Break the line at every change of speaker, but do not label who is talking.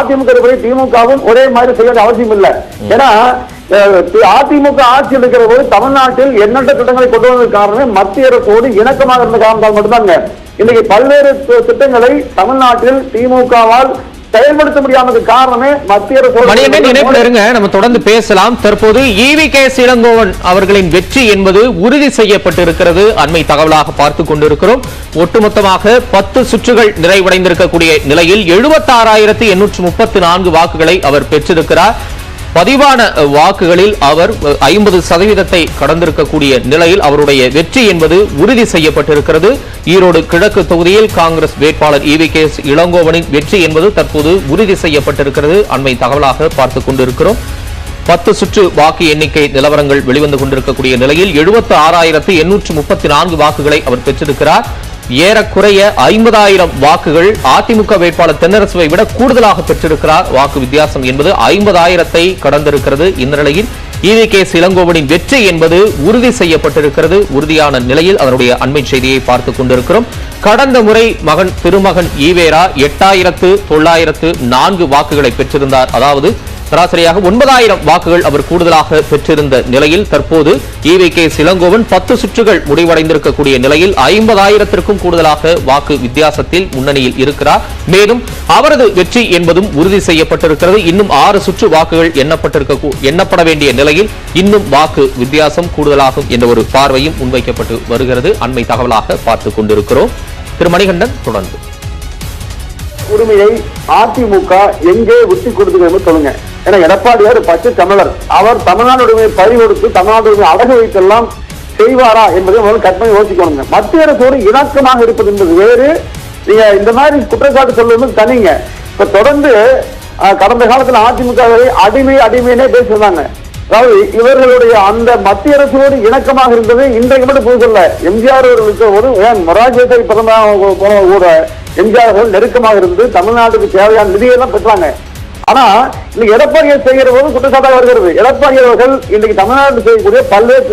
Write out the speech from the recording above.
அதிமுக இருப்பதை திமுகவும் ஒரே மாதிரி செய்ய வேண்டிய அவசியம் இல்லை. ஏன்னா அதிமுக ஆட்சி இருக்கிற போது தமிழ்நாட்டில் எண்ணற்ற திட்டங்களை கொண்டு வந்தது காரணமே மத்திய அரசோடு இணக்கமாக இருந்த காரணத்தால் மட்டும்தாங்க. இன்னைக்கு பல்வேறு திட்டங்களை தமிழ்நாட்டில் திமுகவால் செயல்படுத்த முடியாதது காரணமே மத்திய அரசு.
நம்ம தொடர்ந்து பேசலாம். தற்போது EVKS இளங்கோவன் அவர்களின் வெற்றி என்பது உறுதி செய்யப்பட்டிருக்கிறது. அண்மை தகவலாக பார்த்துக் கொண்டிருக்கிறோம். ஒட்டுமொத்தமாக 10 சுற்றுகள் நிறைவடைந்திருக்கக்கூடிய நிலையில் 76,834 வாக்குகளை அவர் பெற்றிருக்கிறார். பதிவான வாக்குகளில் அவர் 50% கடந்திருக்கக்கூடிய நிலையில் அவருடைய வெற்றி என்பது உறுதி செய்யப்பட்டிருக்கிறது. ஈரோடு கிழக்கு தொகுதியில் காங்கிரஸ் வேட்பாளர் EVKS இளங்கோவனின் வெற்றி என்பது தற்போது உறுதி செய்யப்பட்டிருக்கிறது. அண்மை தகவலாக பார்த்துக் கொண்டிருக்கிறோம். 10 சுற்று வாக்கு எண்ணிக்கை நிலவரங்கள் வெளிவந்து கொண்டிருக்கக்கூடிய நிலையில் 76,834 வாக்குகளை அவர் பெற்றிருக்கிறார். ஏறக்குறைய 50,000 வாக்குகள் அதிமுக வேட்பாளர் தென்னரசுவை விட கூடுதலாக பெற்றிருக்கிறார். வாக்கு வித்தியாசம் என்பது 50,000 கடந்திருக்கிறது. இந்த நிலையில் EVKS இளங்கோவனின் வெற்றி என்பது உறுதி செய்யப்பட்டிருக்கிறது. உறுதியான நிலையில் அதனுடைய அண்மை செய்தியை பார்த்துக் கொண்டிருக்கிறோம். கடந்த முறை திருமகன் ஈவேரா 8,904 வாக்குகளை பெற்றிருந்தார். அதாவது சராசரியாக 9,000 வாக்குகள் அவர் கூடுதலாக பெற்றிருந்த நிலையில் தற்போது EVKS இளங்கோவன் 10 சுற்றுகள் முடிவடைந்திருக்கக்கூடிய நிலையில் 50,000க்கும் கூடுதலாக வாக்கு வித்தியாசத்தில் முன்னணியில் இருக்கிறார். மேலும் அவரது வெற்றி என்பதும் உறுதி செய்யப்பட்டிருக்கிறது. இன்னும் 6 சுற்று வாக்குகள் எண்ணப்பட வேண்டிய நிலையில் இன்னும் வாக்கு வித்தியாசம் கூடுதலாகும் என்ற ஒரு பார்வையும் முன்வைக்கப்பட்டு வருகிறது. அண்மை தகவலாக பார்த்துக் கொண்டிருக்கிறோம். திரு மணிகண்டன் தொடர்ந்து
உரிமையை அதிமுக எங்கே விட்டு கொடுத்து சொல்லுங்க. ஏன்னா எடப்பாடியார் பச்சை தமிழர். அவர் தமிழ்நாடு உரிமையை பறி கொடுத்து தமிழ்நாடு உரிமை அழகு வைத்தெல்லாம் செய்வாரா என்பதை முதல் கற்பனை யோசிக்கணுங்க. மத்திய அரசோடு இணக்கமாக இருப்பது என்பது வேறு. நீங்க இந்த மாதிரி குற்றச்சாட்டு சொல்வது தனிங்க. இப்ப தொடர்ந்து கடந்த காலத்தில் அதிமுகவை அடிமையினே பேசியிருந்தாங்க. அதாவது இவர்களுடைய அந்த மத்திய அரசோடு இணக்கமாக இருந்தது இன்றைக்கு மட்டும் புதுசல்ல. எம்ஜிஆர் அவர்களுக்கு ஒரு மொராஜ் தேசாய் பிரதமர் கூட எம்ஜிஆர் நெருக்கமாக இருந்து தமிழ்நாட்டுக்கு தேவையான நிதியெல்லாம் பெற்றாங்க. ஆனா இன்னைக்கு எடப்பாடியார் செய்கிற போது குற்றச்சாட்டாக வருகிறது. எடப்பாடி அவர்கள் இன்னைக்கு தமிழ்நாட்டில் செய்யக்கூடிய பல்வேறு